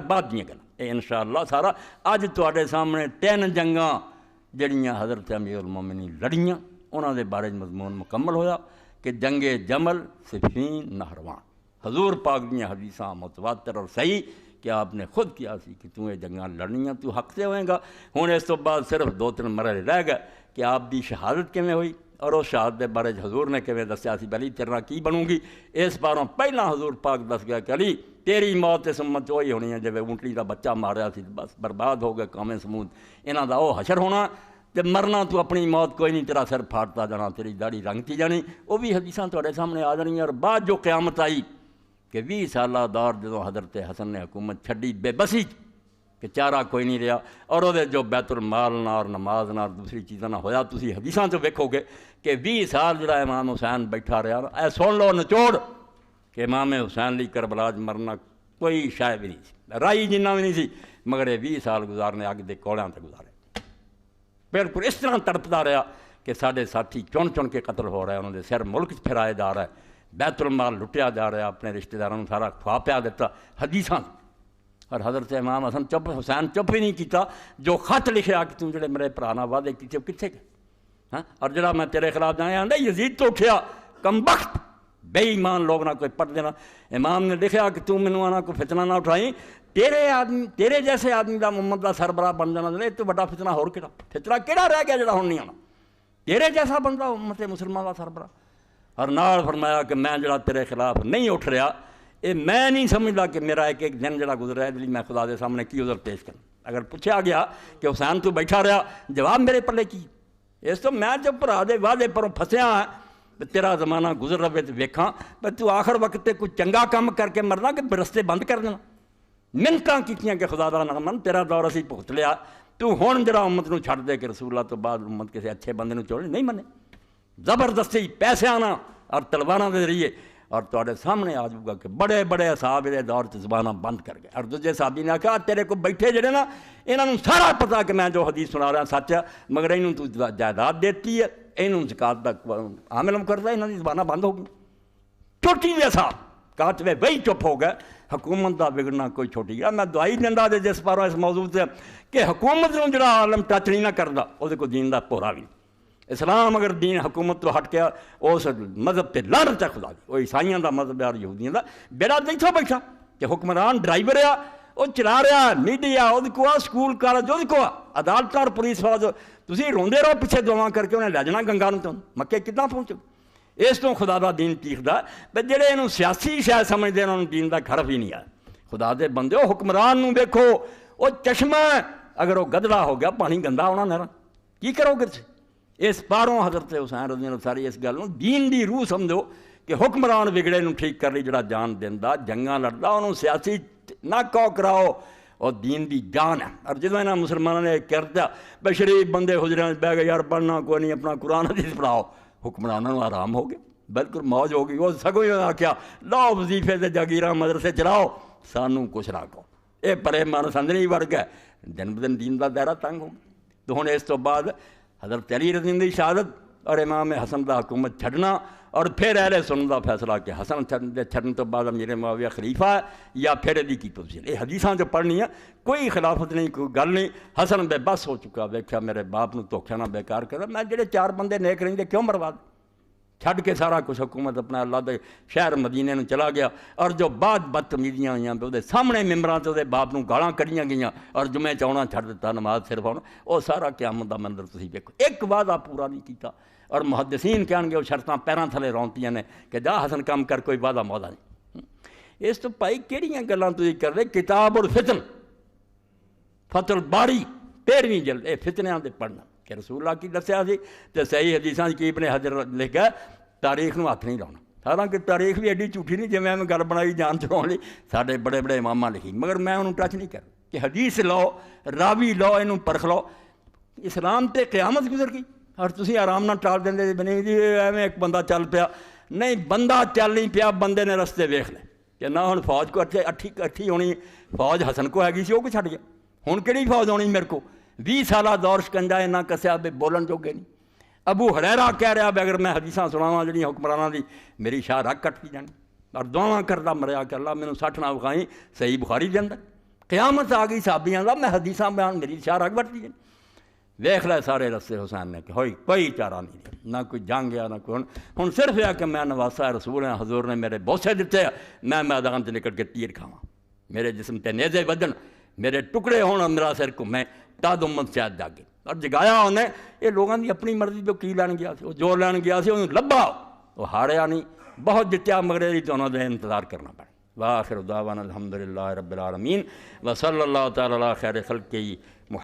بعد دیا گل یہ انشاءاللہ سارا اج تواڈے سامنے 3 جنگاں جڑیاں حضرت امیر المومنین لڑیاں انہاں دے بارے مضمون مکمل ہویا کہ جنگ جمل، صفین، نہروان، حضور پاک دیاں حدیثاں متواتر اور صحیح کہ آپ نے خود کیا سی کہ تو یہ جنگاں لڑنیاں تو حق سے ہوئیں گا۔ ہن اس تو بعد صرف 2-3 مرحلے رہ گئے کہ آپ دی شہادت کیویں ہوئی اور اس شہادت دے بارے حضور نے کیویں دسیا سی علی تیرے نال کی بنوں گی۔ اس باروں پہلا حضور پاک دس گیا کہ علی تیری موت اس امت وہی ہونی ہے جب اونٹڑی دا بچہ ماریا سی، بس برباد ہو گئے قوم سمود، انہاں دا وہ حشر ہونا تے مرنا، تو اپنی موت کوئی نہیں، تیرا سر پھاڑتا جانا، تیری داڑھی رنگتی جانی۔ وہ بھی حدیثاں تواڈے سامنے آ جانیاں۔ اور بعد جو قیامت آئی کہ 20 سالہ دور جدوں حضرت حسن نے حکومت چھڈی بے بسی کہ چارہ کوئی نہیں رہا، اور وہ جو بیت المال نہ اور نماز نہ اور دوسری چیزاں نہ ہویا، تسی حدیثاں تو ویکھو گے کہ 20 سال جڑا امام حسین بیٹھا رہا، اے سن لو نچوڑ کہ امام حسین لی کربلا مرنا کوئی شے بھی نہیں سی، رائی جنہ بھی نہیں سی، مگر یہ 20 سال گزارنے اگ دے کوڑیاں تے گزارے، بالکل اس طرح تڑپتا رہا کہ سارے ساتھی چن چن کے قتل ہو رہے ہیں، انہوں نے سر ملک پھرائے جا رہا ہے، بیت المال لٹیا جا رہا ہے، اپنے رشتہ داروں سارا کھوا پیا دیتا حدیثاں۔ اور حضرت امام حسن حسین چپ ہی نہیں کیتا، جو خط لکھیا کہ تم جڑے میرے بھرا نال وعدے کیتے کتنے گئے، ہاں، اور جڑا میں تیرے خلاف جایا آندا یزید تو اٹھیا کمبخت بے ایمان لوگ نہ کوئی پڑھ دینا۔ امام نے لکھیا کہ تم مینوں آنا کوئی فتنہ نہ اٹھائی، تیرے جیسے آدمی دا محمد دا سربراہ بن جانا دے تو بڑا فتنہ ہور کیڑا، فتنہ کیڑا رہ گیا جڑا ہن نہیں آنا، تیرے جیسا بندہ امت مسلمان دا سربراہ۔ اور نال فرمایا کہ میں جڑا تیرے خلاف نہیں اٹھ رہا، یہ میں نہیں سمجھدا کہ میرا ایک دن جڑا گزرا ہے میں خدا دے سامنے کی عذر پیش کروں۔ اگر پوچھا گیا کہ حسین تو بیٹھا رہا، جواب میرے پلے کی اس تو میں جب بھرا دے وعدے پروں پھسیا ہاں، تیرا زمانہ گزر رہے تو ویکھاں، پر تو آخر وقت تے کوئی چنگا کام کر کے مرنا کہ رستے بند کر دینا۔ منتاں کیتیاں کہ خدا دا نہ من، تیرا دور اسی بھگت لیا، تو ہن جڑا امت نو چھڈ دے کہ رسول اللہ تو بعد امت کسی اچھے بندے نو چھوڑ نہیں منے، زبردستی پیسے آنا اور تلواراں دے ذریعے۔ اور تواڈے سامنے آ جاؤ گا کہ بڑے بڑے صحاب دے دور چ زباناں بند کر گئے، اور دوجے صحابی نے کہا تیرے کو بیٹھے جڑے نا انہاں نوں سارا پتا کہ میں جو حدیث سنا رہا سچ ہے، مگر انہوں تو جائیداد دیتی ہے، انہوں زکات دا عامل کرتا ہے، انہاں دی زباناں بند ہو گئی۔ چھوٹی جے صاحب کاتوے وہی چپ ہو گئے، حکومت دا بگڑنا کوئی چھوٹی گیا۔ میں دعائی دیندا دے جس پاروں اس موضوع سے کہ حکومت نوں جڑا عالم ٹچ نہیں نہ کردا وہ کو دین دا پورا بھی۔ اسلام اگر دین حکومت تو ہٹ گیا اس مذہب تے لعنت ہے خدا دی، وہ عیسائیاں دا مذہب ہے اور یہودیاں دا۔ بیڑا نہیں تھا بیٹھا کہ حکمران ڈرائیور ہے، وہ چلا رہا میڈیا وہ کو سکول کالج وہ کو عدالت اور پولیس فوج، تسی روندے رہو پیچھے دعاواں کر کے انہیں لے جانا گنگا نوں، تو مکے کتنا پہنچو۔ اس تو خدا دا دین چیخدا تے جڑے انہوں سیاسی شے سمجھدے انہوں دین دا گھر بھی نہیں آیا۔ خدا دے بندے حکمران نوں دیکھو، وہ چشمہ اگر وہ گدڑا ہو گیا پانی گندا ہونا نہرا کی کرو گے؟ اس پاروں حضرت حسین رضی اللہ ساری اس گل دین دی روح سمجھو کہ حکمران بگڑے نوں ٹھیک کر لی، جڑا جان دیندا جنگاں لڑدا انہوں سیاسی نہ کو کراؤ، اور دین دی جان ہے۔ اور جدوں انہاں مسلمانوں نے کر دیا بے شریف بندے حجریاں بہ گئے یار پڑھنا کوئی نہیں، اپنا قرآن حدیث پڑھاؤ، حکمرانوں نوں آرام ہو گیا، بالکل موج ہو گئی۔ وہ سگوں ہی آخیا لاؤ وظیفے تے جاگیراں مدرسے چلاؤ، سانوں کچھ نہ کہو، یہ پرے من سندنی ورگ ہے، دن بدن دین دا دائرہ تنگ ہو گیا۔ تو ہن اس تو بعد حضرت علی رضی اللہ عنہ دی شہادت اور امام حسن دا حکومت چھڈنا، اور پھر اہل سنت دا فیصلہ کہ حسن چھڈن تو بعد امیر معاویہ خلیفہ ہے یا پھر دی کی پوزیشن۔ یہ حدیثاں جو پڑھنی ہے، کوئی خلافت نہیں، کوئی گل نہیں۔ حسن بے بس ہو چکا، ویکھیا میرے باپ نوں دھوکھا نہ بیکار کرا، میں جڑے 4 بندے نیک رہندے کیوں برباد، چھڈ کے سارا کچھ حکومت اپنا اللہ دے شہر مدینے نوں چلا گیا۔ اور جو بعد بدتمیزیاں ہوئیاں وہ سامنے ممبراں تے باپ نوں گالاں کڑیاں گئیاں، اور جمعے چاہنا چھڈ دیتا، نماز صرف آنا، وہ سارا قیامت دا منظر تسی ویکھو۔ ایک وعدہ پورا نہیں کیتا، اور محدثین کہن گے وہ شرطاں پیراں تھلے رونتیاں نے کہ جا حسن کام کر، کوئی وعدہ مودا نہیں۔ اس تو بھائی کہڑیاں گلاں تسی کر رہے؟ کتاب الفتن فتح الباری 13ویں جلد، یہ فتنیاں دے پڑھنا کہ رسول اللہ کی دسیا سی تے صحیح حدیثاں کی ابن حجر لکھا تاریخ نوں ہاتھ نہیں لاؤنا۔ حالانکہ تاریخ بھی ایڈی جھوٹھی نہیں جی میں گل بنائی جان چلاؤن لی، سارے بڑے بڑے اماماں لکھی، مگر میں انہوں ٹچ نہیں کر کہ حدیث لو، راوی لو، انہوں پرکھ لو۔ اسلام تے قیامت گزر گئی اور تسی آرام نہ ٹال دیں بنے جی ایویں ایک بندہ چل پیا، نہیں بندہ چل نہیں پیا، بندے نے رستے ویکھ لے کہ نہ ہن فوج کو اٹھی ہونی، فوج حسن کو ہے سی وہ کو چھڈ گیا، ہن کہڑی فوج ہونی میرے کو؟ 20 سالہ دور شکنجا نہ کسیا بے بولن جوگے نہیں۔ ابو ہریرہ کہہ رہا بھی اگر میں حدیثاں سناواں جڑیاں حکمراناں دی میری شاہ رگ کٹتی جانی، اور دعاواں کردا مریا کہ اللہ مینوں 60 نہ وکھائیں، صحیح بخاری دے اندر قیامت آ گئی صحابیاں دا میں حدیثاں بیان میری اشارہ بڑھتی ہے ویکھ لے سارے رستے حسین نے کہ ہوئی کوئی چارہ نہیں دیا نہ کوئی جنگ ہے نہ کوئی ہن صرف یہ کہ میں نواسا رسول ہیں حضور نے میرے بوسے دیتے میں میدان سے نکل کے تیر کھاواں میرے جسم تے نیزے بدن میرے ٹکڑے ہون میرا سر گھومے تد امت شاید جاگے اور جگایا انہیں یہ لوگوں کی اپنی مرضی جو کی لین گیا سی وہ جو لین گیا سی انہوں لبھا وہ ہاریا نہیں بہت جتیا مگر تو انہوں نے انتظار کرنا پڑا وآخر دعوانا الحمدللہ رب العالمین وصلی اللہ تعالی علی خیر خلقہ